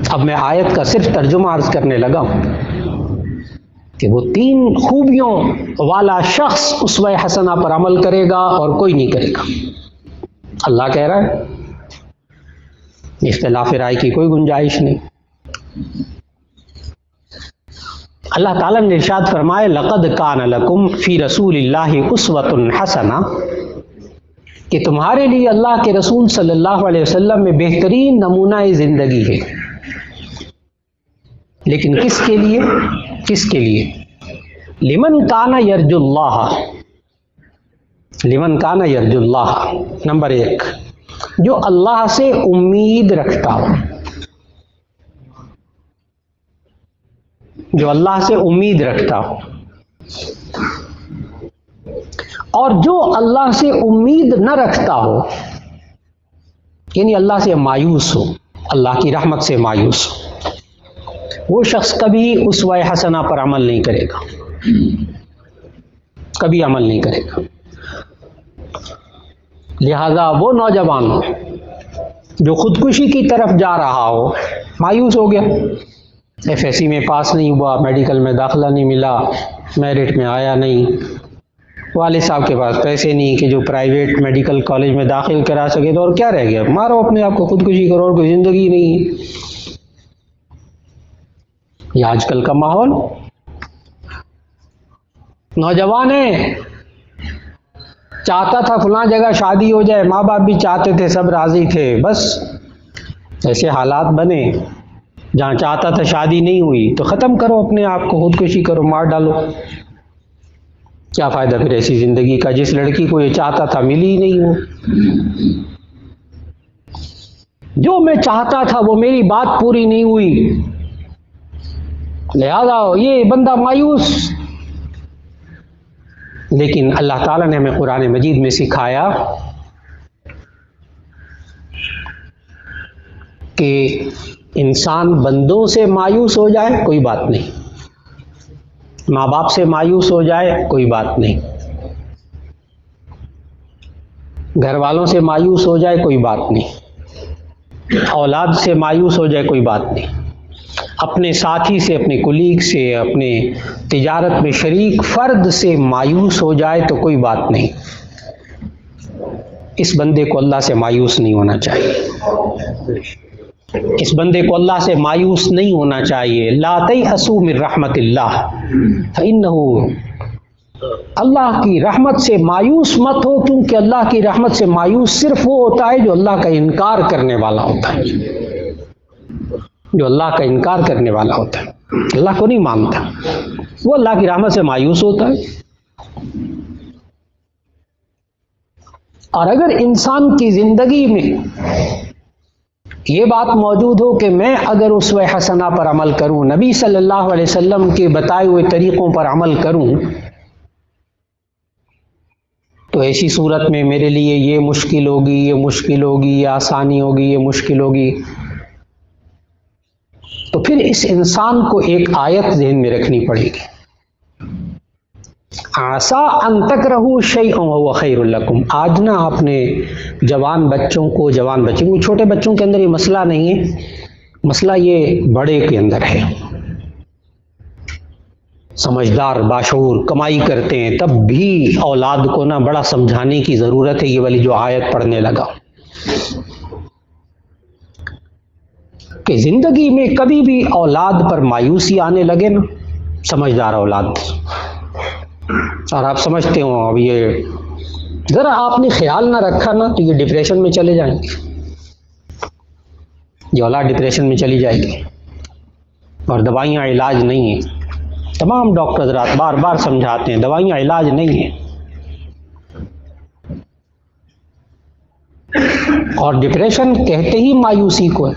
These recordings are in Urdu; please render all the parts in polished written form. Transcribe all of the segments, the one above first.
اب میں آیت کا صرف ترجمہ عرض کرنے لگا ہوں کہ وہ 3 خوبیوں والا شخص اسوہ حسنہ پر عمل کرے گا اور کوئی نہیں کرے گا. اللہ کہہ رہا ہے، اختلاف رائے کی کوئی گنجائش نہیں. اللہ تعالیٰ نے ارشاد فرمائے لقد کان لکم فی رسول اللہ اسوۃ حسنہ، کہ تمہارے لیے اللہ کے رسول صلی اللہ علیہ وسلم میں بہترین نمونہ زندگی ہے. لیکن کس کے لیے؟ کس کے لیے؟ لمن کان یرجو اللہ، لمن کان یرجو اللہ، نمبر 1 جو اللہ سے امید رکھتا ہو، جو اللہ سے امید رکھتا ہو. اور جو اللہ سے امید نہ رکھتا ہو، یعنی اللہ سے مایوس ہو، اللہ کی رحمت سے مایوس ہو، وہ شخص کبھی اسوہ حسنہ پر عمل نہیں کرے گا، کبھی عمل نہیں کرے گا. لہذا وہ نوجوان جو خودکشی کی طرف جا رہا ہو، مایوس ہو گیا، ایف ایس سی میں پاس نہیں ہوا، میڈیکل میں داخلہ نہیں ملا، میرٹ میں آیا نہیں، والد صاحب کے پاس پیسے نہیں کہ جو پرائیویٹ میڈیکل کالج میں داخل کرا سکے، تو اور کیا رہ گیا، مارو اپنے آپ کو، خودکشی کرو، اور کوئی زندگی نہیں. یہ آج کل کا ماحول. نوجوان ہے، چاہتا تھا فلاں جگہ شادی ہو جائے، ماں باپ بھی چاہتے تھے، سب راضی تھے، بس ایسے حالات بنے جہاں چاہتا تھا شادی نہیں ہوئی، تو ختم کرو اپنے آپ کو، خودکشی کرو، مار ڈالو. کیا فائدہ پھر ایسی زندگی کا؟ جس لڑکی کو یہ چاہتا تھا ملی ہی نہیں. وہ جو میں چاہتا تھا وہ میری بات پوری نہیں ہوئی، لہذا یہ بندہ مایوس. لیکن اللہ تعالیٰ نے ہمیں قرآن مجید میں سکھایا کہ انسان بندوں سے مایوس ہو جائے کوئی بات نہیں، ماں باپ سے مایوس ہو جائے کوئی بات نہیں، گھر والوں سے مایوس ہو جائے کوئی بات نہیں، اولاد سے مایوس ہو جائے کوئی بات نہیں، اپنے ساتھی سے، اپنے کولیگ سے، اپنے تجارت میں شریک فرد سے مایوس ہو جائے تو کوئی بات نہیں. اس بندے کو اللہ سے مایوس نہیں ہونا چاہیے، اس بندے کو اللہ سے مایوس نہیں ہونا چاہیے. لا تیأسوا من رحمت اللہ فإنہ، اللہ کی رحمت سے مایوس مت ہو، کیونکہ اللہ کی رحمت سے مایوس صرف وہ ہوتا ہے جو اللہ کا انکار کرنے والا ہوتا ہے، جو اللہ کا انکار کرنے والا ہوتا ہے، اللہ کو نہیں مانتا، وہ اللہ کی رحمت سے مایوس ہوتا ہے. اور اگر انسان کی زندگی میں یہ بات موجود ہو کہ میں اگر اسوہ حسنہ پر عمل کروں، نبی صلی اللہ علیہ وسلم کے بتائے ہوئے طریقوں پر عمل کروں، تو ایسی صورت میں میرے لیے یہ مشکل ہوگی، یہ مشکل ہوگی، یہ آسانی ہوگی، یہ مشکل ہوگی. تو پھر اس انسان کو ایک آیت ذہن میں رکھنی پڑے گی، عسیٰ ان تکرہوا شیئا وہو خیر لکم. آج نہ اپنے جوان بچوں کو، چھوٹے بچوں کے اندر یہ مسئلہ نہیں ہے، مسئلہ یہ بڑے کے اندر ہے. سمجھدار باشعور کمائی کرتے ہیں، تب بھی اولاد کو نا بڑا سمجھانے کی ضرورت ہے. یہ والی جو آیت پڑھنے لگا کہ زندگی میں کبھی بھی اولاد پر مایوسی آنے لگے نا، سمجھدار اولاد، اور آپ سمجھتے ہو اب یہ ذرا آپ نے خیال نہ رکھا نا تو یہ ڈپریشن میں چلے جائیں گے، یہ اولاد ڈپریشن میں چلی جائے گی، اور دوائیاں علاج نہیں ہیں. تمام ڈاکٹر حضرات بار بار سمجھاتے ہیں دوائیاں علاج نہیں ہیں. اور ڈپریشن کہتے ہی مایوسی کو ہے.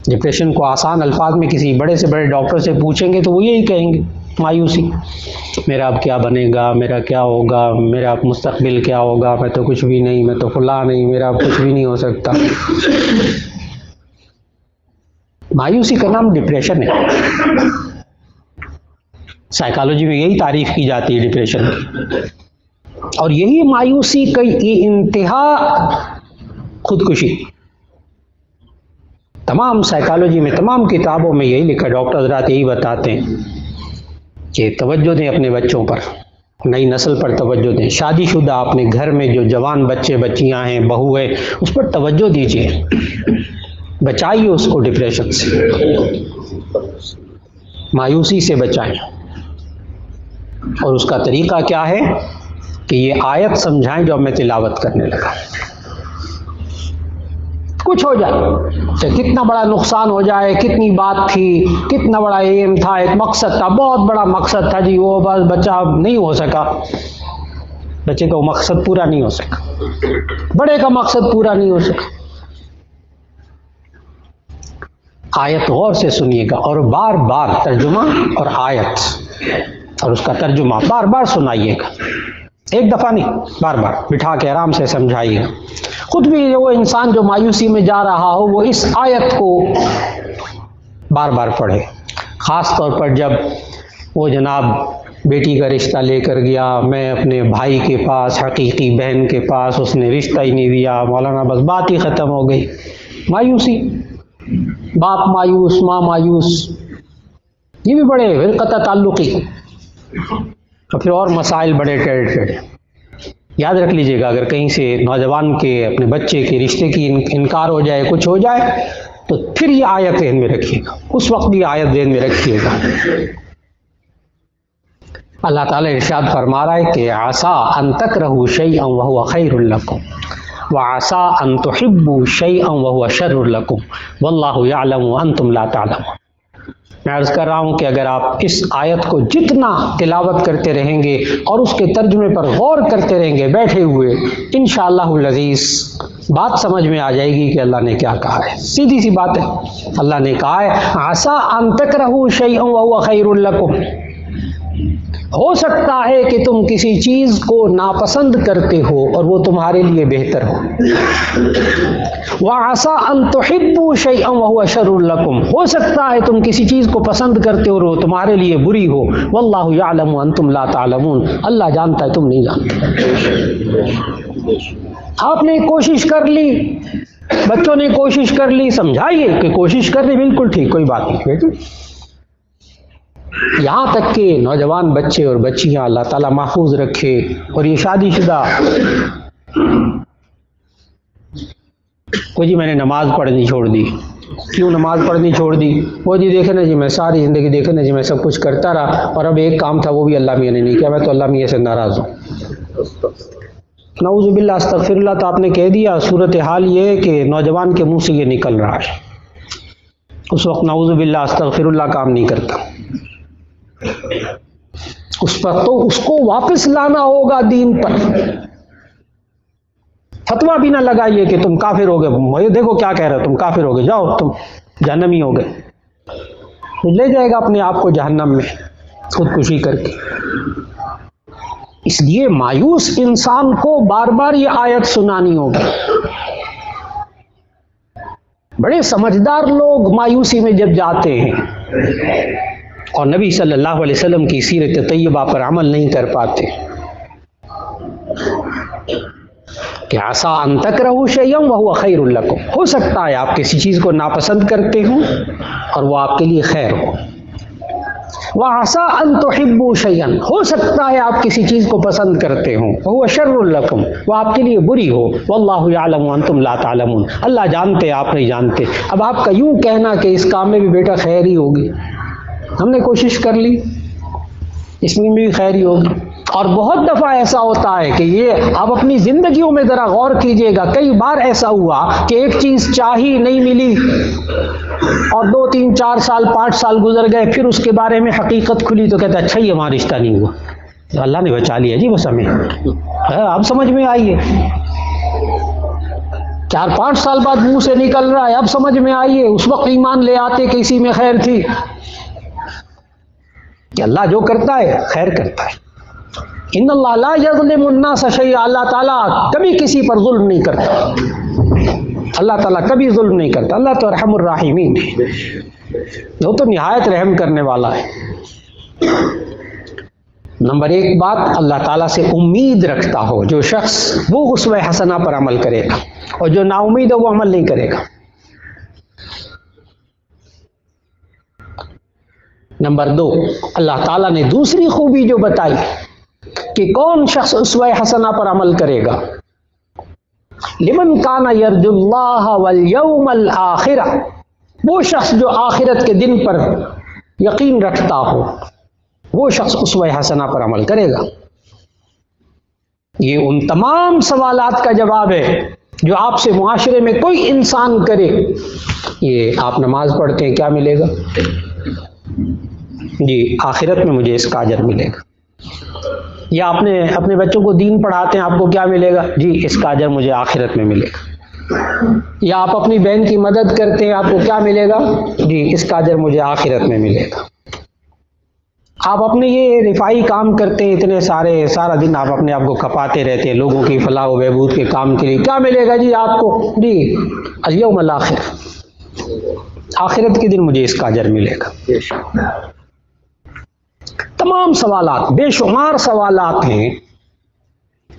ڈپریشن کو آسان الفاظ میں کسی بڑے سے بڑے ڈاکٹر سے پوچھیں گے تو وہ یہی کہیں گے، مایوسی، میرا اب کیا بنے گا، میرا کیا ہوگا، میرا اب مستقبل کیا ہوگا، میں تو کچھ بھی نہیں، میں تو فلاں نہیں، میرا اب کچھ بھی نہیں ہو سکتا. مایوسی کا نام ڈپریشن ہے. سائیکالوجی میں یہی تعریف کی جاتی ہے ڈپریشن کی. اور یہی مایوسی کی انتہا خودکشی. تمام سائیکالوجی میں، تمام کتابوں میں یہی لکھا، ڈاکٹر حضرات یہی بتاتے ہیں کہ توجہ دیں اپنے بچوں پر، نئی نسل پر توجہ دیں، شادی شدہ اپنے گھر میں جو جوان بچے بچیاں ہیں، بہو ہے، اس پر توجہ دیجیے، بچائیے اس کو ڈپریشن سے، مایوسی سے بچائیں۔ اور اس کا طریقہ کیا ہے کہ یہ آیت سمجھائیں جو اب میں تلاوت کرنے لگا۔ کچھ ہو جائے، چاہے کتنا بڑا نقصان ہو جائے، کتنی بات تھی، کتنا بڑا ایم تھا، ایک مقصد تھا، بہت بڑا مقصد تھا جی، وہ بس بچہ نہیں ہو سکا، بچے کا وہ مقصد پورا نہیں ہو سکا، بڑے کا مقصد پورا نہیں ہو سکا۔ آیت غور سے سنیے گا اور بار بار ترجمہ اور آیت اور اس کا ترجمہ بار بار سنائیے گا، ایک دفعہ نہیں، بار بار بٹھا کے آرام سے سمجھائیے گا۔ خود بھی وہ انسان جو مایوسی میں جا رہا ہو وہ اس آیت کو بار بار پڑھے، خاص طور پر جب وہ جناب بیٹی کا رشتہ لے کر گیا، میں اپنے بھائی کے پاس، حقیقی بہن کے پاس، اس نے رشتہ ہی نہیں دیا، مولانا بس بات ہی ختم ہو گئی، مایوسی، باپ مایوس، ماں مایوس، یہ بھی بڑے فرقہ تعلقی، اور پھر اور مسائل بڑے ٹیڑھے ٹیڑھے۔ یاد رکھ لیجئے گا، اگر کہیں سے نوجوان کے اپنے بچے کے رشتے کی انکار ہو جائے، کچھ ہو جائے، تو پھر یہ آیت ذہن میں رکھیے گا، اس وقت بھی آیت ذہن میں رکھیے گا۔ اللہ تعالیٰ ارشاد فرما رہا ہے کہ عسیٰ ان تکرہوا شیئا وہو خیر لکم وعسیٰ ان تحبوا شیئا وہو شر لکم واللہ یعلم وانتم لا تعلمون۔ میں عرض کر رہا ہوں کہ اگر آپ اس آیت کو جتنا تلاوت کرتے رہیں گے اور اس کے ترجمے پر غور کرتے رہیں گے بیٹھے ہوئے، انشاءاللہ العزیز بات سمجھ میں آ جائے گی کہ اللہ نے کیا کہا ہے۔ سیدھی سی بات ہے، اللہ نے کہا ہے عسیٰ ان تکرہوا شیئا وہو خیر لکم، ہو سکتا ہے کہ تم کسی چیز کو ناپسند کرتے ہو اور وہ تمہارے لیے بہتر ہو، وَعَسَىٰ أَن تُحِبُّوا شَيْئًا وَهُوَ شَرٌّ لَكُمْ، ہو سکتا ہے تم کسی چیز کو پسند کرتے ہو اور وہ تمہارے لیے بری ہو، وَاللَّهُ يَعْلَمُ وَأَنْتُمْ لَا تَعْلَمُونَ، اللہ جانتا ہے تم نہیں جانتے۔ آپ نے کوشش کر لی، بچوں نے کوشش کر لی، سمجھائیے کہ کوشش کر لی، بالکل ٹھیک، کوئی بات نہیں بیٹی، یہاں تک کہ نوجوان بچے اور بچیاں اللہ تعالیٰ محفوظ رکھے، اور یہ شادی شدہ، وہ جی میں نے نماز پڑھنی چھوڑ دی، کیوں نماز پڑھنی چھوڑ دی؟ وہ جی دیکھے نا جی میں ساری زندگی دیکھے نا جی میں سب کچھ کرتا رہا اور اب ایک کام تھا وہ بھی اللہ میاں نے نہیں کیا، میں تو اللہ میاں سے ناراض ہوں۔ نعوذ باللہ، استغفر اللہ۔ تو آپ نے کہہ دیا، صورتحال یہ ہے کہ نوجوان کے منہ سے یہ نکل رہا ہے، اس وقت نعوذ باللہ استغفر اللہ کام نہیں کرتا، اس پر تو اس کو واپس لانا ہوگا دین پر۔ فتویٰ بھی نہ لگائیے کہ تم کافر ہو گئے، مجھے دیکھو کیا کہہ رہے ہو، تم کافر ہو گئے، جاؤ تم جہنمی ہو گئے، لے جائے گا اپنے آپ کو جہنم میں خودکشی کر کے۔ اس لیے مایوس انسان کو بار بار یہ آیت سنانی ہوگی۔ بڑے سمجھدار لوگ مایوسی میں جب جاتے ہیں اور نبی صلی اللہ علیہ وسلم کی سیرت طیبہ پر عمل نہیں کر پاتے، کہ عسیٰ ان تکرہوا شیئا وہو خیر لکم، ہو سکتا ہے آپ کسی چیز کو ناپسند کرتے ہوں اور وہ آپ کے لیے خیر ہو، وعسیٰ ان تحبوا شیئا، ہو سکتا ہے آپ کسی چیز کو پسند کرتے ہوں، وہو شر لکم، وہ آپ کے لیے بری ہو، واللہ یعلم وانتم لا تعلمون، اللہ جانتے آپ نہیں جانتے۔ اب آپ کا یوں کہنا کہ اس کام میں بھی بیٹا خیر ہی ہوگی، ہم نے کوشش کر لی، اس میں بھی خیر ہی ہوگی۔ اور بہت دفعہ ایسا ہوتا ہے کہ یہ آپ اپنی زندگیوں میں ذرا غور کیجئے گا، کئی بار ایسا ہوا کہ ایک چیز چاہی نہیں ملی اور 2 3 4 سال 5 سال گزر گئے، پھر اس کے بارے میں حقیقت کھلی تو کہتا اچھا یہ ہمارا رشتہ نہیں ہوا، اللہ نے بچا لیا جی بس ہمیں، اب سمجھ میں آئیے، 4 5 سال بعد منہ سے نکل رہا ہے، اب سمجھ میں آئیے، اس وقت ایمان لے آتے کہ اسی میں خیر تھی، کہ اللہ جو کرتا ہے خیر کرتا ہے۔ ان اللہ لا یظلم الناس شیئا، اللہ تعالیٰ کبھی کسی پر ظلم نہیں کرتا، اللہ تعالیٰ کبھی ظلم نہیں کرتا، اللہ تو ارحم الراحمین ہے، وہ تو نہایت رحم کرنے والا ہے۔ نمبر 1 بات، اللہ تعالیٰ سے امید رکھتا ہو جو شخص، وہ اسوہ حسنہ پر عمل کرے گا، اور جو نا امید ہے وہ عمل نہیں کرے گا۔ نمبر 2، اللہ تعالیٰ نے دوسری خوبی جو بتائی کہ کون شخص اسوہ حسنہ پر عمل کرے گا، لمن کان یرجو اللہ والیوم الآخرہ، وہ شخص جو آخرت کے دن پر یقین رکھتا ہو وہ شخص اسوہ حسنہ پر عمل کرے گا۔ یہ ان تمام سوالات کا جواب ہے جو آپ سے معاشرے میں کوئی انسان کرے۔ یہ آپ نماز پڑھتے ہیں، کیا ملے گا؟ جی آخرت میں مجھے اس کا اجر ملے گا۔ یا اپنے بچوں کو دین پڑھاتے ہیں، آپ کو کیا ملے گا؟ جی اس کا اجر مجھے آخرت میں ملے گا۔ یا آپ اپنی بہن کی مدد کرتے ہیں، آپ کو کیا ملے گا؟ جی اس کا اجر مجھے آخرت میں ملے گا۔ آپ اپنے یہ رفائی کام کرتے ہیں اتنے سارا دن آپ اپنے آپ کو کھپاتے رہتے ہیں لوگوں کی فلاح و بہبود کے کام کے لیے، کیا ملے گا جی آپ کو؟ جی الیوم الآخر، آخرت کے دن مجھے اس کا اجر ملے گا۔ تمام سوالات، بے شمار سوالات ہیں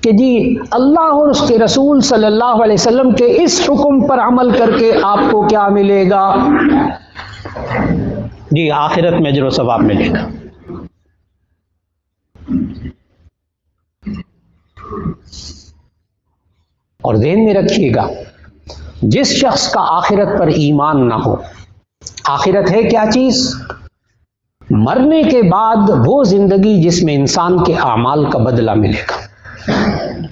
کہ جی اللہ اور اس کے رسول صلی اللہ علیہ وسلم کے اس حکم پر عمل کر کے آپ کو کیا ملے گا؟ جی آخرت میں اجر و ثواب ملے گا۔ اور ذہن میں رکھیے گا، جس شخص کا آخرت پر ایمان نہ ہو، آخرت ہے کیا چیز؟ مرنے کے بعد وہ زندگی جس میں انسان کے اعمال کا بدلہ ملے گا،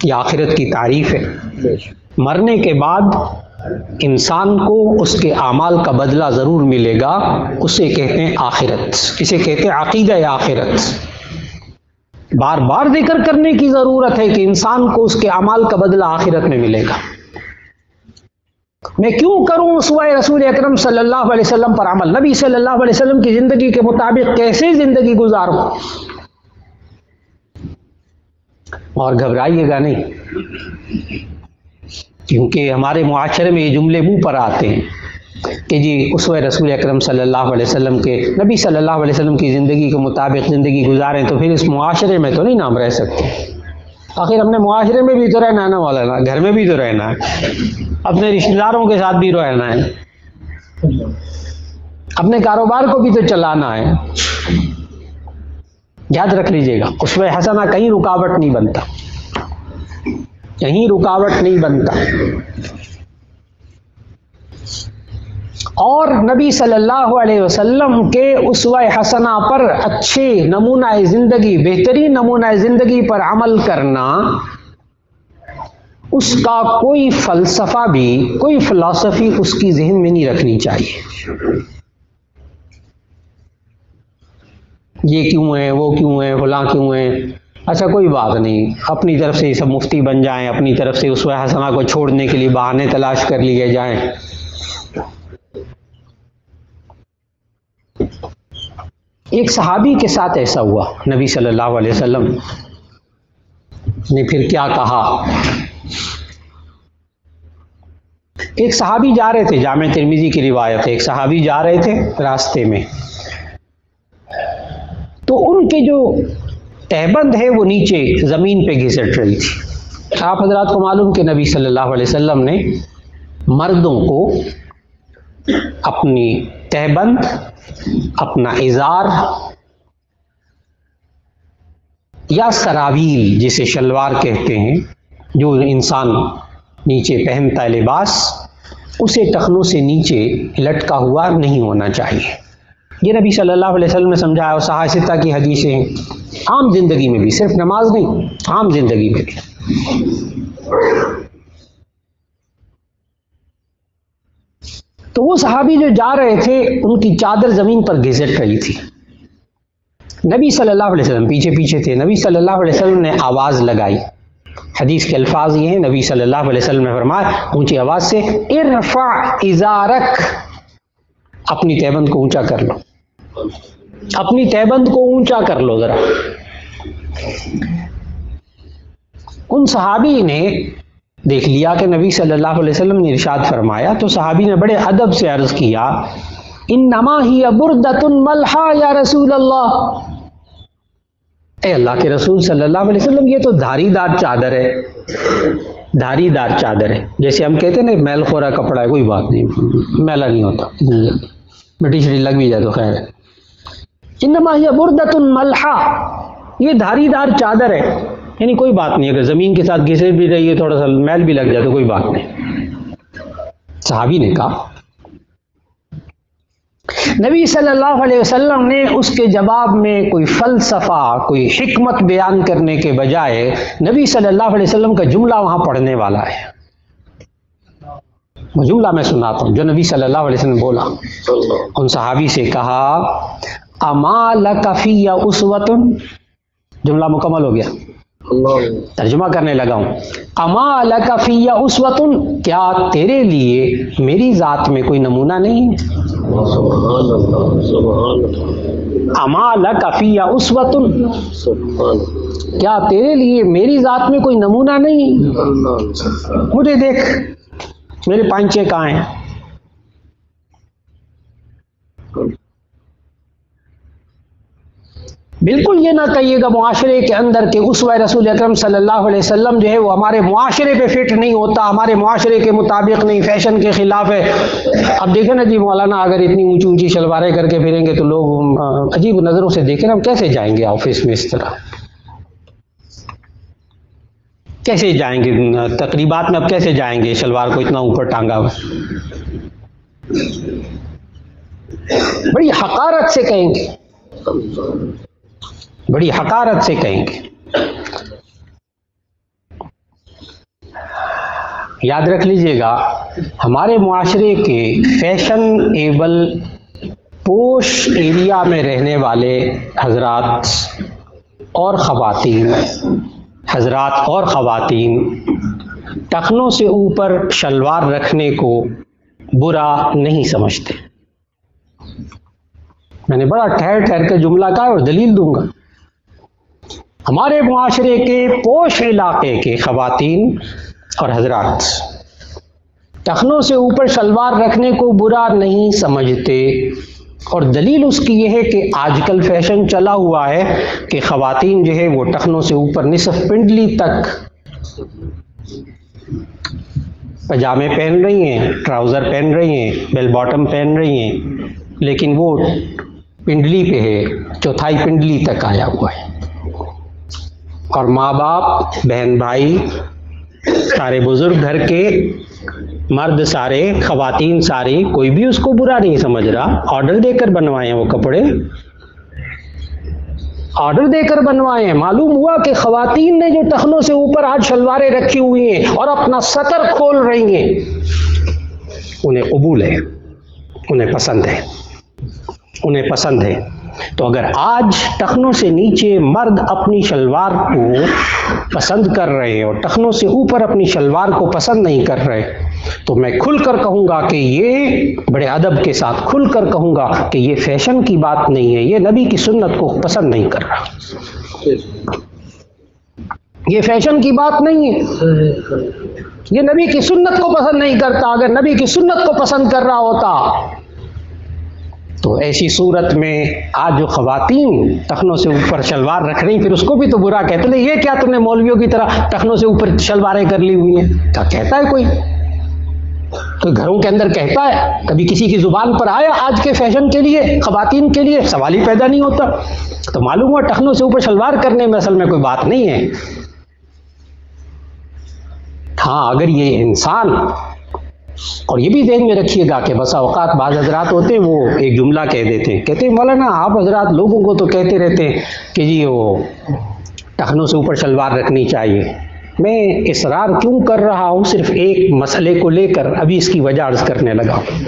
یہ آخرت کی تعریف ہے۔ مرنے کے بعد انسان کو اس کے اعمال کا بدلہ ضرور ملے گا، اسے کہتے ہیں آخرت، اسے کہتے ہیں عقیدہ آخرت۔ بار بار ذکر کرنے کی ضرورت ہے کہ انسان کو اس کے اعمال کا بدلہ آخرت میں ملے گا۔ میں کیوں کروں اسوہ رسول اکرم صلی اللہ علیہ وسلم پر عمل؟ نبی صلی اللہ علیہ وسلم کی زندگی کے مطابق کیسے زندگی گزاروں؟ اور گھبرائیے گا نہیں، کیونکہ ہمارے معاشرے میں یہ جملے منہ پر آتے ہیں کہ جی اسوہ رسول اکرم صلی اللہ علیہ وسلم کے، نبی صلی اللہ علیہ وسلم کی زندگی کے مطابق زندگی گزاریں تو پھر اس معاشرے میں تو نہیں نام رہ سکتے۔ آخر ہم نے معاشرے میں بھی تو رہنا ہے نا مولانا، گھر میں بھی تو رہنا ہے، اپنے رشتہ داروں کے ساتھ بھی رہنا ہے، اپنے کاروبار کو بھی تو چلانا ہے۔ یاد رکھ لیجئے گا، اسوہ حسنہ کہیں رکاوٹ نہیں بنتا، کہیں رکاوٹ نہیں بنتا۔ اور نبی صلی اللہ علیہ وسلم کے اسوہ حسنہ پر اچھے نمونہ زندگی، بہترین نمونہ زندگی پر عمل کرنا، اس کا کوئی فلسفہ بھی، کوئی فلسفی اس کی ذہن میں نہیں رکھنی چاہیے۔ یہ کیوں ہے، وہ کیوں ہے، فلاں کیوں ہے، اچھا کوئی بات نہیں، اپنی طرف سے سب مفتی بن جائیں، اپنی طرف سے اسوہ حسنہ کو چھوڑنے کے لیے بہانے تلاش کر لیے جائیں۔ ایک صحابی کے ساتھ ایسا ہوا، نبی صلی اللہ علیہ وسلم نے پھر کیا کہا؟ ایک صحابی جا رہے تھے، جامع ترمذی کی روایت ہے، ایک صحابی جا رہے تھے راستے میں، تو ان کے جو تہبند ہے وہ نیچے زمین پہ گھسٹ رہی تھی۔ آپ حضرات کو معلوم کہ نبی صلی اللہ علیہ وسلم نے مردوں کو اپنی تہبند، اپنا ازار یا سراویل جسے شلوار کہتے ہیں، جو انسان نیچے پہنتا ہے لباس، اسے ٹخنوں سے نیچے لٹکا ہوا نہیں ہونا چاہیے۔ یہ نبی صلی اللہ علیہ وسلم نے سمجھایا، اور صحاح ستہ کی حدیثیں ہیں، عام زندگی میں بھی، صرف نماز نہیں، عام زندگی میں بھی۔ تو وہ صحابی جو جا رہے تھے، ان کی چادر زمین پر گھسٹ رہی تھی۔ نبی صلی اللہ علیہ وسلم پیچھے پیچھے تھے، نبی صلی اللہ علیہ وسلم نے آواز لگائی۔ حدیث کے الفاظ یہ ہیں، نبی صلی اللہ علیہ وسلم نے فرمایا اونچی آواز سے، ارفع ازارک، اپنی تہبند کو اونچا کر لو، اپنی تہبند کو اونچا کر لو ذرا۔ ان صحابی نے دیکھ لیا کہ نبی صلی اللہ علیہ وسلم نے ارشاد فرمایا، تو صحابی نے بڑے ادب سے عرض کیا، انما ہی بردۃ ملحا یا رسول اللہ، اے اللہ کے رسول صلی اللہ علیہ وسلم، یہ تو دھاری دار چادر ہے، دھاری دار چادر ہے۔ جیسے ہم کہتے ہیں نا میل خورا کپڑا ہے، کوئی بات نہیں، میلا نہیں ہوتا، مٹی شٹی لگ بھی جائے تو خیر ہے۔ انما ہی بردۃ ملحا، یہ دھاری دار چادر ہے، یعنی کوئی بات نہیں، اگر زمین کے ساتھ گھسے بھی رہی ہے، تھوڑا سا میل بھی لگ جائے تو کوئی بات نہیں۔ صحابی نے کہا۔ نبی صلی اللہ علیہ وسلم نے اس کے جواب میں کوئی فلسفہ، کوئی حکمت بیان کرنے کے بجائے نبی صلی اللہ علیہ وسلم کا جملہ وہاں پڑھنے والا ہے۔ وہ جملہ میں سناتا ہوں جو نبی صلی اللہ علیہ وسلم نے بولا۔ ان صحابی سے کہا اما لک فی اسوۃ، جملہ مکمل ہو گیا، ترجمہ کرنے لگا ہوں۔ اما لک فی اسوۃ، کیا تیرے لیے میری ذات میں کوئی نمونہ نہیں ہے؟ سبحان اللہ، سبحان اللہ، اما لک فی اسوۃ، سبحان اللہ، کیا تیرے لیے میری ذات میں کوئی نمونہ نہیں؟ اللہ، مجھے دیکھ، میرے پانچے کہاں ہیں؟ بالکل یہ نہ کہیے گا معاشرے کے اندر کہ اسوہ رسول اکرم صلی اللہ علیہ وسلم جو ہے وہ ہمارے معاشرے پہ فٹ نہیں ہوتا، ہمارے معاشرے کے مطابق نہیں، فیشن کے خلاف ہے۔ اب دیکھیں نا جی، مولانا اگر اتنی اونچی اونچی شلواریں کر کے پھریں گے تو لوگ عجیب نظروں سے دیکھیں نا، ہم کیسے جائیں گے آفس میں اس طرح؟ کیسے جائیں گے تقریبات میں؟ اب کیسے جائیں گے شلوار کو اتنا اوپر ٹانگا ہوا؟ بڑی حقارت سے کہیں گے، بڑی حقارت سے کہیں گے۔ یاد رکھ لیجئے گا، ہمارے معاشرے کے فیشن ایبل پوش ایریا میں رہنے والے حضرات اور خواتین، ٹخنوں سے اوپر شلوار رکھنے کو برا نہیں سمجھتے۔ میں نے بڑا ٹھہر ٹھہر کے جملہ کہا اور دلیل دوں گا۔ ہمارے معاشرے کے پوش علاقے کے خواتین اور حضرات ٹخنوں سے اوپر شلوار رکھنے کو برا نہیں سمجھتے، اور دلیل اس کی یہ ہے کہ آج کل فیشن چلا ہوا ہے کہ خواتین جو ہے وہ ٹخنوں سے اوپر نصف پنڈلی تک پجامے پہن رہی ہیں، ٹراؤزر پہن رہی ہیں، بیل باٹم پہن رہی ہیں، لیکن وہ پنڈلی پہ ہے، چوتھائی پنڈلی تک آیا ہوا ہے۔ اور ماں باپ، بہن بھائی، سارے بزرگ گھر کے، مرد سارے، خواتین ساری، کوئی بھی اس کو برا نہیں سمجھ رہا۔ آرڈر دے کر بنوائے ہیں وہ کپڑے، آرڈر دے کر بنوائے ہیں۔ معلوم ہوا کہ خواتین نے جو ٹخنوں سے اوپر آج شلواریں رکھی ہوئی ہیں اور اپنا سطر کھول رہی ہیں، انہیں قبول ہے، انہیں پسند ہے۔ تو اگر آج ٹخنوں سے نیچے مرد اپنی شلوار کو پسند کر رہے ہیں اور ٹخنوں سے اوپر اپنی شلوار کو پسند نہیں کر رہے، تو میں کھل کر کہوں گا کہ یہ، بڑے ادب کے ساتھ کھل کر کہوں گا کہ یہ فیشن کی بات نہیں ہے، یہ نبی کی سنت کو پسند نہیں کر رہا، یہ فیشن کی بات نہیں ہے، یہ نبی کی سنت کو پسند نہیں کرتا۔ اگر نبی کی سنت کو پسند کر رہا ہوتا تو ایسی صورت میں آج جو خواتین ٹخنوں سے اوپر شلوار رکھ رہی، پھر اس کو بھی تو برا کہتے ہیں، یہ کیا تم نے مولویوں کی طرح ٹخنوں سے اوپر شلواریں کر لی ہوئی ہیں؟ کیا کہتا ہے کوئی گھروں کے اندر کہتا ہے؟ کبھی کسی کی زبان پر آیا آج کے فیشن کے لیے، خواتین کے لیے؟ سوال ہی پیدا نہیں ہوتا۔ تو معلوم ہوا ٹخنوں سے اوپر شلوار کرنے میں اصل میں کوئی بات نہیں ہے۔ ہاں، اگر یہ انسان، اور یہ بھی ذہن میں رکھیے گا کہ بسا اوقات بعض حضرات ہوتے ہیں وہ ایک جملہ کہہ دیتے ہیں، کہتے ہیں مولانا آپ حضرات لوگوں کو تو کہتے رہتے ہیں کہ جی وہ ٹخنوں سے اوپر شلوار رکھنی چاہیے۔ میں اصرار کیوں کر رہا ہوں؟ صرف ایک مسئلے کو لے کر ابھی اس کی وجہ عرض کرنے لگا ہوں۔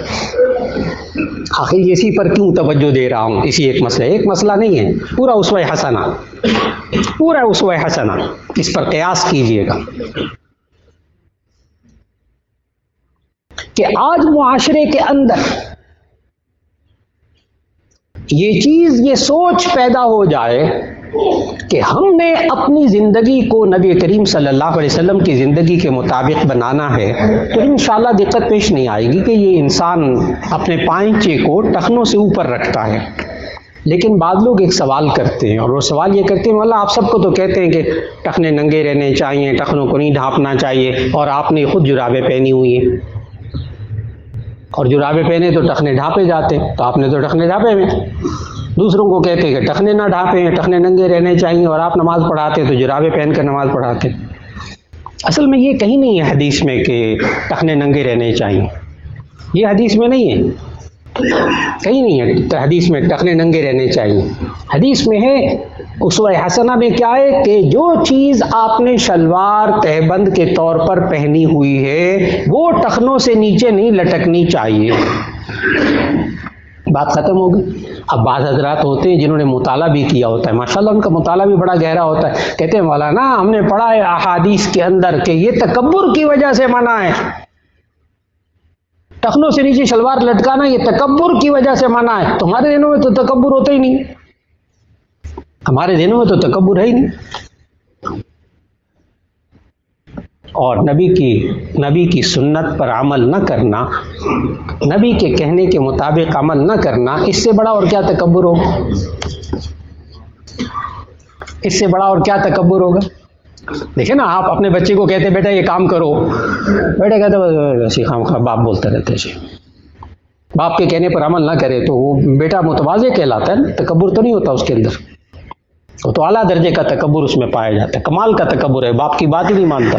آخر اسی پر کیوں توجہ دے رہا ہوں؟ اسی ایک مسئلہ نہیں ہے، پورا اسوہ حسنہ، اس پر قیاس کیجئے گا کہ آج معاشرے کے اندر یہ چیز، یہ سوچ پیدا ہو جائے کہ ہم نے اپنی زندگی کو نبی کریم صلی اللہ علیہ وسلم کی زندگی کے مطابق بنانا ہے، تو انشاءاللہ دقت پیش نہیں آئے گی کہ یہ انسان اپنے پائنچے کو ٹخنوں سے اوپر رکھتا ہے۔ لیکن بعض لوگ ایک سوال کرتے ہیں، اور وہ سوال یہ کرتے ہیں مولا آپ سب کو تو کہتے ہیں کہ ٹخنے ننگے رہنے چاہیے، ٹخنوں کو نہیں ڈھانپنا چاہیے، اور آپ نے خود جرابیں پہنی ہوئی ہیں، اور جرابیں پہنے تو ٹخنے ڈھانپے جاتے، تو آپ نے تو ٹخنے ڈھانپے ہوئے، دوسروں کو کہتے کہ ٹخنے نہ ڈھانپیں، ٹخنے ننگے رہنے چاہیے، اور آپ نماز پڑھاتے تو جرابیں پہن کر نماز پڑھاتے۔ اصل میں یہ کہیں نہیں ہے حدیث میں کہ ٹخنے ننگے رہنے چاہیے، یہ حدیث میں نہیں ہے، کہیں نہیں ہے حدیث میں ٹخنے ننگے رہنے چاہیے۔ حدیث میں ہے، اسوہ حسنہ میں کیا ہے کہ جو چیز آپ نے شلوار تہبند کے طور پر پہنی ہوئی ہے وہ ٹخنوں سے نیچے نہیں لٹکنی چاہیے۔ بات ختم ہو گئی۔ اب بعض حضرات ہوتے ہیں جنہوں نے مطالعہ بھی کیا ہوتا ہے، ماشاءاللہ ان کا مطالعہ بھی بڑا گہرا ہوتا ہے، کہتے ہیں مولانا ہم نے پڑھا ہے احادیث کے اندر کہ یہ تکبر کی وجہ سے منع ہے، ٹخنوں سے نیچے شلوار لٹکانا یہ تکبر کی وجہ سے منع ہے۔ تمہارے دنوں میں تو تکبر ہوتا ہی نہیں، ہمارے دنوں میں تو تکبر ہے ہی نہیں۔ اور نبی کی سنت پر عمل نہ کرنا، نبی کے کہنے کے مطابق عمل نہ کرنا، اس سے بڑا اور کیا تکبر ہوگا؟ اس سے بڑا اور کیا تکبر ہوگا؟ دیکھیں نا، آپ اپنے بچے کو کہتے بیٹا یہ کام کرو، بیٹا کہتے ایسی خام خواہ باپ بولتے رہتے ہیں، باپ کے کہنے پر عمل نہ کرے تو وہ بیٹا متواضع کہلاتا ہے نا، تکبر تو نہیں ہوتا اس کے اندر، وہ تو اعلیٰ درجے کا تکبر اس میں پایا جاتا ہے، کمال کا تکبر ہے، باپ کی بات ہی نہیں مانتا۔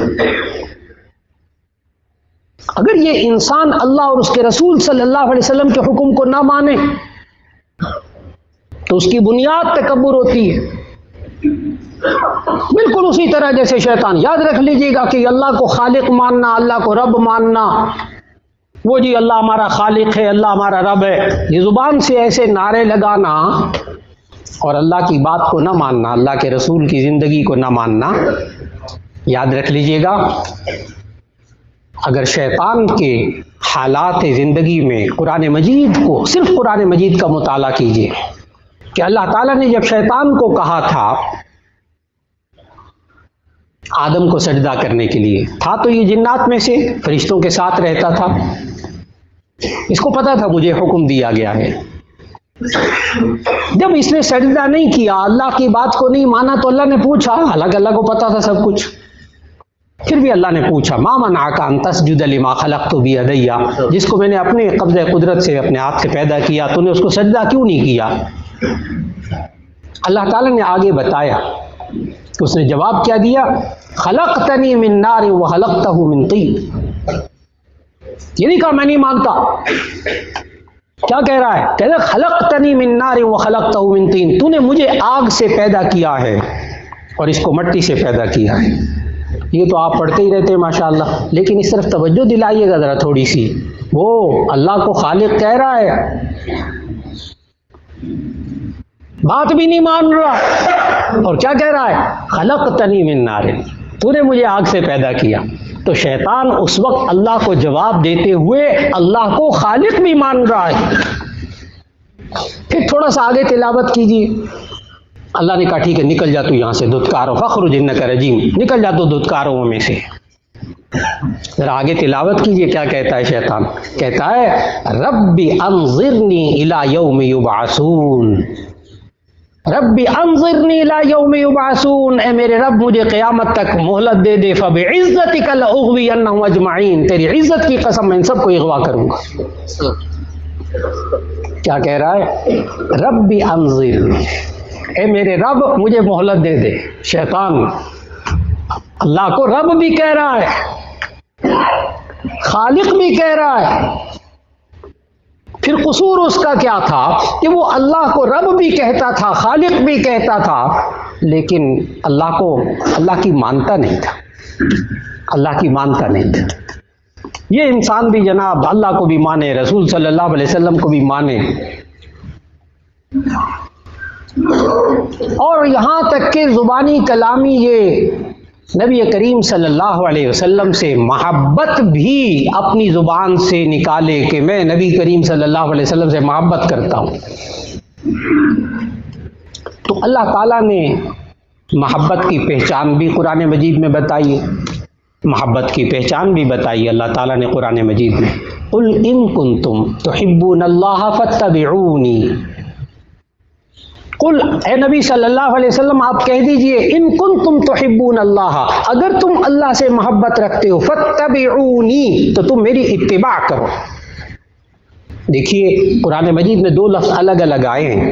اگر یہ انسان اللہ اور اس کے رسول صلی اللہ علیہ وسلم کے حکم کو نہ مانے تو اس کی بنیاد تکبر ہوتی ہے، بالکل اسی طرح جیسے شیطان۔ یاد رکھ لیجئے گا کہ اللہ کو خالق ماننا، اللہ کو رب ماننا، وہ جی اللہ ہمارا خالق ہے، اللہ ہمارا رب ہے، یہ زبان سے ایسے نعرے لگانا اور اللہ کی بات کو نہ ماننا، اللہ کے رسول کی زندگی کو نہ ماننا، یاد رکھ لیجئے گا اگر شیطان کے حالات زندگی میں قرآن مجید کو، صرف قرآن مجید کا مطالعہ کیجئے کہ اللہ تعالیٰ نے جب شیطان کو کہا تھا آدم کو سجدہ کرنے کے لیے، تھا تو یہ جنات میں سے، فرشتوں کے ساتھ رہتا تھا، اس کو پتا تھا مجھے حکم دیا گیا ہے۔ جب اس نے سجدہ نہیں کیا، اللہ کی بات کو نہیں مانا، تو اللہ نے پوچھا، حالانکہ اللہ کو پتا تھا سب کچھ، پھر بھی اللہ نے پوچھا ما منعک ان تسجد لما خلقت بیدی، جس کو میں نے اپنے قبضہ قدرت سے اپنے ہاتھ سے پیدا کیا، تو نے اس کو سجدہ کیوں نہیں کیا؟ اللہ تعالیٰ نے آگے بتایا کہ اس نے جواب کیا دیا، خلقتنی من نار وخلقتہ من طین، یہ نہیں کہا میں نہیں مانتا، کیا کہہ رہا ہے؟ کہہ رہا خلقتنی من نار وخلقتہ من طین، تو نے مجھے آگ سے پیدا کیا ہے اور اس کو مٹی سے پیدا کیا ہے۔ یہ تو آپ پڑھتے ہی رہتے ہیں ماشاءاللہ، لیکن اس طرف توجہ دلائیے گا ذرا تھوڑی سی، وہ اللہ کو خالق کہہ رہا ہے، بات بھی نہیں مان رہا، اور کیا کہہ رہا ہے؟ خلقتنی من نار، تو نے مجھے آگ سے پیدا کیا۔ تو شیطان اس وقت اللہ کو جواب دیتے ہوئے اللہ کو خالق بھی مان رہا ہے۔ پھر تھوڑا سا آگے تلاوت کیجیے، اللہ نے کہا ٹھیک ہے نکل جا تو یہاں سے دھتکارو، فخرج انک رجیم، نکل جا تو دھتکاروں میں سے۔ ذرا آگے تلاوت کیجیے کیا کہتا ہے شیطان، کہتا ہے رب انظرنی الی یوم یبعثون، رب انظرنی الی یوم یبعثون، اے میرے رب مجھے قیامت تک مہلت دے دے، فبعزتک لاغوینہم اجمعین، تیری عزت کی قسم میں ان سب کو اغوا کروں گا۔ کیا کہہ رہا ہے؟ رب انظرنی، اے میرے رب مجھے مہلت دے دے۔ شیطان اللہ کو رب بھی کہہ رہا ہے، خالق بھی کہہ رہا ہے، پھر قصور اس کا کیا تھا کہ وہ اللہ کو رب بھی کہتا تھا، خالق بھی کہتا تھا، لیکن اللہ کی مانتا نہیں تھا، اللہ کی مانتا نہیں تھا۔ یہ انسان بھی جناب اللہ کو بھی مانے، رسول صلی اللہ علیہ وسلم کو بھی مانے، اور یہاں تک کہ زبانی کلامی یہ نبی کریم صلی اللہ علیہ وسلم سے محبت بھی اپنی زبان سے نکالے کہ میں نبی کریم صلی اللہ علیہ وسلم سے محبت کرتا ہوں۔ تو اللہ تعالیٰ نے محبت کی پہچان بھی قرآن مجید میں بتائی ہے، محبت کی پہچان بھی بتائی اللہ تعالیٰ نے قرآن مجید میں، قل ان کنتم تحبون اللہ فاتبعونی، قل اے نبی صلی اللہ علیہ وسلم آپ کہہ دیجئے ان کنتم تحبون اللہ، اگر تم اللہ سے محبت رکھتے ہو، فاتبعونی تو تم میری اتباع کرو۔ دیکھیے قرآن مجید میں دو لفظ الگ الگ آئے ہیں،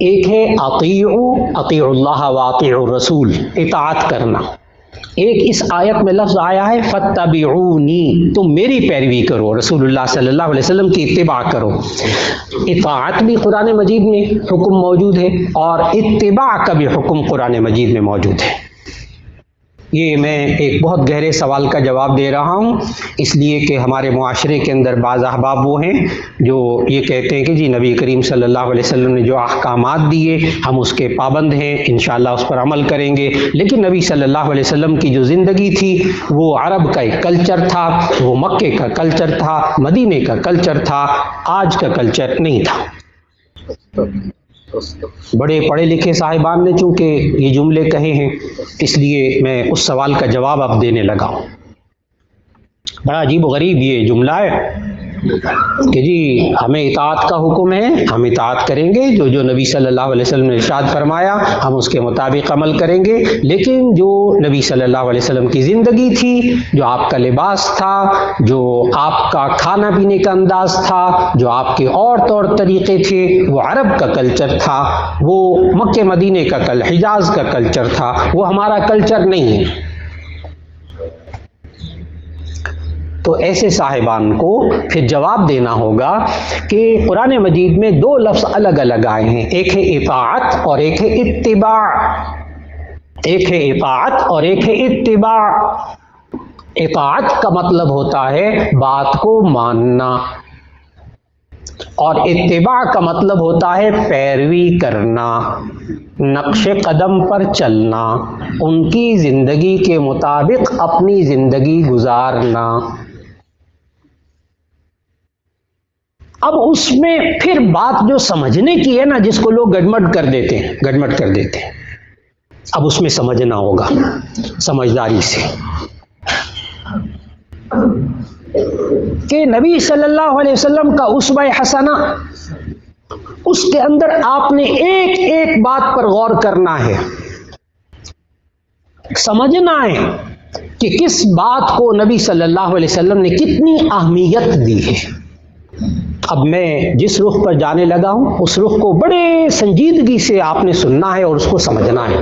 ایک ہے اطیعوا اللہ و اطیعوا الرسول، اطاعت کرنا. ایک اس آیت میں لفظ آیا ہے فاتبعونی، تم میری پیروی کرو، رسول اللہ صلی اللہ علیہ وسلم کی اتباع کرو. اطاعت بھی قرآن مجید میں حکم موجود ہے اور اتباع کا بھی حکم قرآن مجید میں موجود ہے. یہ میں ایک بہت گہرے سوال کا جواب دے رہا ہوں، اس لیے کہ ہمارے معاشرے کے اندر بعض احباب وہ ہیں جو یہ کہتے ہیں کہ جی نبی کریم صلی اللہ علیہ وسلم نے جو احکامات دیے ہم اس کے پابند ہیں، انشاءاللہ اس پر عمل کریں گے. لیکن نبی صلی اللہ علیہ وسلم کی جو زندگی تھی وہ عرب کا ایک کلچر تھا، وہ مکے کا کلچر تھا، مدینے کا کلچر تھا، آج کا کلچر نہیں تھا. بڑے پڑھے لکھے صاحبان نے چونکہ یہ جملے کہے ہیں اس لیے میں اس سوال کا جواب اب دینے لگا ہوں. بڑا عجیب و غریب یہ جملہ ہے کہ جی ہمیں اطاعت کا حکم ہے، ہم اطاعت کریں گے، جو نبی صلی اللہ علیہ وسلم نے ارشاد فرمایا ہم اس کے مطابق عمل کریں گے. لیکن جو نبی صلی اللہ علیہ وسلم کی زندگی تھی، جو آپ کا لباس تھا، جو آپ کا کھانا پینے کا انداز تھا، جو آپ کے اور طور طریقے تھے، وہ عرب کا کلچر تھا، وہ مکہ مدینے کا حجاز کا کلچر تھا، وہ ہمارا کلچر نہیں ہے. تو ایسے صاحبان کو پھر جواب دینا ہوگا کہ قرآن مجید میں دو لفظ الگ الگ آئے ہیں، ایک ہے اطاعت اور ایک ہے اتباع. ایک ہے اطاعت اور ایک ہے اتباع. اطاعت کا مطلب ہوتا ہے بات کو ماننا اور اتباع کا مطلب ہوتا ہے پیروی کرنا، نقش قدم پر چلنا، ان کی زندگی کے مطابق اپنی زندگی گزارنا. اب اس میں پھر بات جو سمجھنے کی ہے نا، جس کو لوگ گڑمٹ کر دیتے ہیں، اب اس میں سمجھنا ہوگا سمجھداری سے کہ نبی صلی اللہ علیہ وسلم کا اسوہ حسنہ، اس کے اندر آپ نے ایک ایک بات پر غور کرنا ہے، سمجھنا ہے کہ کس بات کو نبی صلی اللہ علیہ وسلم نے کتنی اہمیت دی ہے. اب میں جس رخ پر جانے لگا ہوں اس رخ کو بڑے سنجیدگی سے آپ نے سننا ہے اور اس کو سمجھنا ہے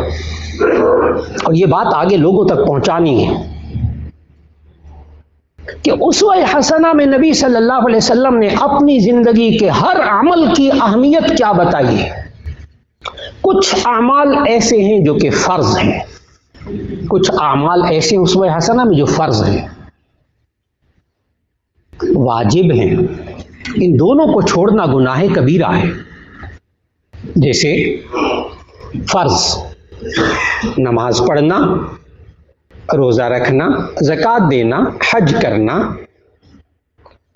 اور یہ بات آگے لوگوں تک پہنچانی ہے کہ اسوہ حسنہ میں نبی صلی اللہ علیہ وسلم نے اپنی زندگی کے ہر عمل کی اہمیت کیا بتائی ہے. کچھ اعمال ایسے ہیں جو کہ فرض ہیں، کچھ اعمال ایسے اسوہ حسنہ میں جو فرض ہیں، واجب ہیں، ان دونوں کو چھوڑنا گناہ کبیرہ ہے. جیسے فرض، نماز پڑھنا، روزہ رکھنا، زکوٰۃ دینا، حج کرنا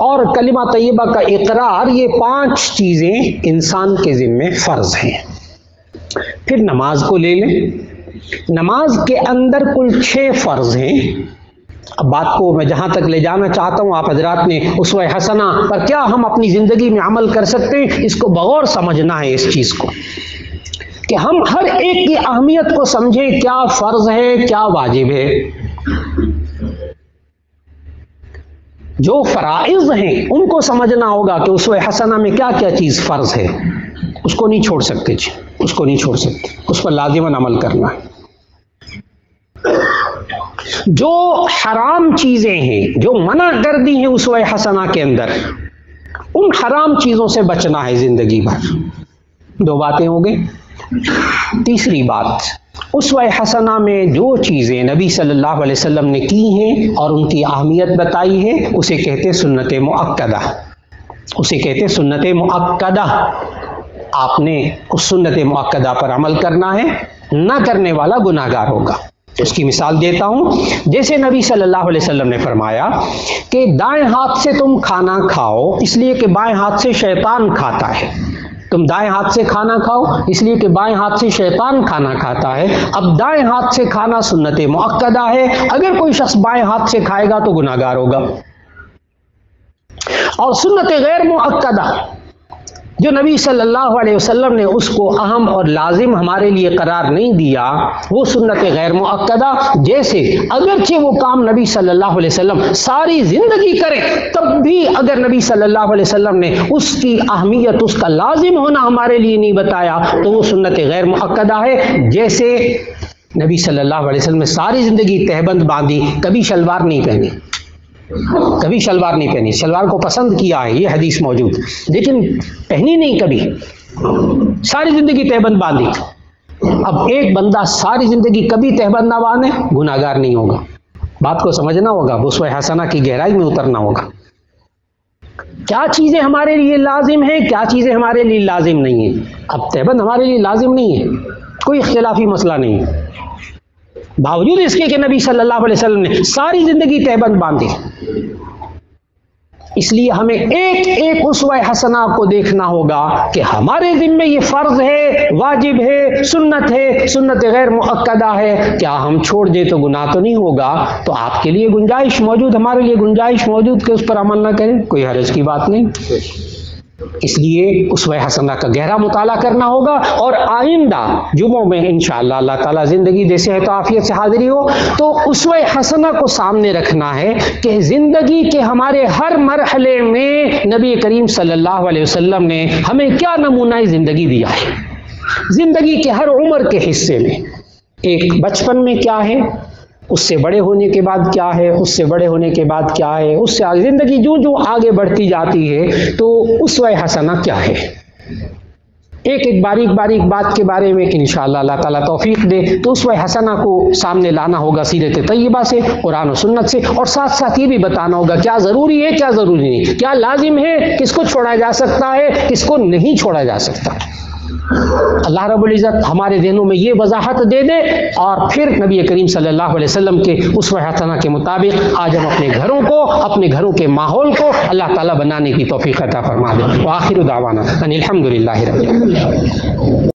اور کلمہ طیبہ کا اقرار، یہ 5 چیزیں انسان کے ذمے فرض ہیں. پھر نماز کو لے لیں، نماز کے اندر کل 6 فرض ہیں. اب بات کو میں جہاں تک لے جانا چاہتا ہوں، آپ حضرات نے اسوہ حسنہ پر کیا ہم اپنی زندگی میں عمل کر سکتے ہیں، اس کو بغور سمجھنا ہے اس چیز کو کہ ہم ہر ایک کی اہمیت کو سمجھیں، کیا فرض ہے کیا واجب ہے. جو فرائض ہیں ان کو سمجھنا ہوگا کہ اسوہ حسنہ میں کیا کیا چیز فرض ہے، اس کو نہیں چھوڑ سکتے جی، اس کو نہیں چھوڑ سکتے، اس پر لازماً عمل کرنا ہے. جو حرام چیزیں ہیں، جو منع کر دی ہیں اسوہ حسنہ کے اندر، ان حرام چیزوں سے بچنا ہے زندگی بھر. 2 باتیں ہو گئی. تیسری بات، اسوہ حسنہ میں جو چیزیں نبی صلی اللہ علیہ وسلم نے کی ہیں اور ان کی اہمیت بتائی ہے، اسے کہتے سنت مؤکدہ، اسے کہتے سنت مؤکدہ. آپ نے اس سنت مؤکدہ پر عمل کرنا ہے، نہ کرنے والا گناہ گار ہوگا. اس کی مثال دیتا ہوں. جیسے نبی صلی اللہ علیہ وسلم نے فرمایا کہ دائیں ہاتھ سے تم کھانا کھاؤ اس لیے کہ بائیں ہاتھ سے شیطان کھاتا ہے. تم دائیں ہاتھ سے کھانا کھاؤ اس لیے کہ بائیں ہاتھ سے شیطان کھانا کھاتا ہے. اب دائیں ہاتھ سے کھانا سنت مؤکدہ ہے، اگر کوئی شخص بائیں ہاتھ سے کھائے گا تو گناہ گار ہوگا. اور سنت غیر مؤکدہ، جو نبی صلی اللہ علیہ وسلم نے اس کو اہم اور لازم ہمارے لیے قرار نہیں دیا، وہ سنت غیر مؤکدہ، جیسے اگرچہ وہ کام نبی صلی اللہ علیہ وسلم ساری زندگی کرے، تب بھی اگر نبی صلی اللہ علیہ وسلم نے اس کی اہمیت، اس کا لازم ہونا ہمارے لیے نہیں بتایا تو وہ سنت غیر مؤکدہ ہے۔ جیسے نبی صلی اللہ علیہ وسلم نے ساری زندگی تہبند باندھی، کبھی شلوار نہیں پہنی، کبھی شلوار نہیں پہنی، شلوار کو پسند کیا ہے، یہ حدیث موجود، لیکن پہنی نہیں کبھی، ساری زندگی تہبند باندھی۔ اب ایک بندہ ساری زندگی کبھی تہبند نہ باندھے، گناہ گار نہیں ہوگا۔ بات کو سمجھنا ہوگا، اسوہ حسنہ کی گہرائی میں اترنا ہوگا۔ کیا چیزیں ہمارے لیے لازم ہیں، کیا چیزیں ہمارے لیے لازم نہیں ہیں۔ اب تہبند ہمارے لیے لازم نہیں ہے، کوئی اختلافی مسئلہ نہیں ہے، باوجود اس کے کہ نبی صلی اللہ علیہ وسلم نے ساری زندگی تہبند باندھی۔ اس لیے ہمیں ایک ایک اسوہ حسنہ کو دیکھنا ہوگا کہ ہمارے ذمے یہ فرض ہے، واجب ہے، سنت غیر مؤکدہ ہے، کیا ہم چھوڑ دیں تو گناہ تو نہیں ہوگا؟ تو آپ کے لیے گنجائش موجود، ہمارے لیے گنجائش موجود کہ اس پر عمل نہ کریں، کوئی حرج کی بات نہیں۔ اس لیے اسوہ حسنہ کا گہرا مطالعہ کرنا ہوگا، اور آئندہ جمعوں میں انشاءاللہ اللہ تعالیٰ زندگی دے صحت و عافیت سے حاضری ہو تو اسوہ حسنہ کو سامنے رکھنا ہے کہ زندگی کے ہمارے ہر مرحلے میں نبی کریم صلی اللہ علیہ وسلم نے ہمیں کیا نمونہ زندگی دیا ہے۔ زندگی کے ہر عمر کے حصے میں، ایک بچپن میں کیا ہے، اس سے بڑے ہونے کے بعد کیا ہے، اس سے بڑے ہونے کے بعد کیا ہے، اس سے زندگی جو آگے بڑھتی جاتی ہے تو اسوہ حسنہ کیا ہے۔ ایک ایک باریک باریک بات کے بارے میں انشاءاللہ اللہ تعالیٰ توفیق دے تو اسوہ حسنہ کو سامنے لانا ہوگا سیرت طیبہ سے، قرآن و سنت سے، اور ساتھ ساتھ یہ بھی بتانا ہوگا کیا ضروری ہے، کیا ضروری نہیں، کیا لازم ہے، کس کو چھوڑا جا سکتا ہے، کس کو نہیں چھوڑا جا سکتا۔ اللہ رب العزت ہمارے ذہنوں میں یہ وضاحت دے دے، اور پھر نبی کریم صلی اللہ علیہ وسلم کے اسوہ حسنہ کے مطابق آج ہم اپنے گھروں کو، اپنے گھروں کے ماحول کو اللہ تعالیٰ بنانے کی توفیق عطا فرما دے۔ وآخر دعوانا ان الحمد للہ رب العالمین۔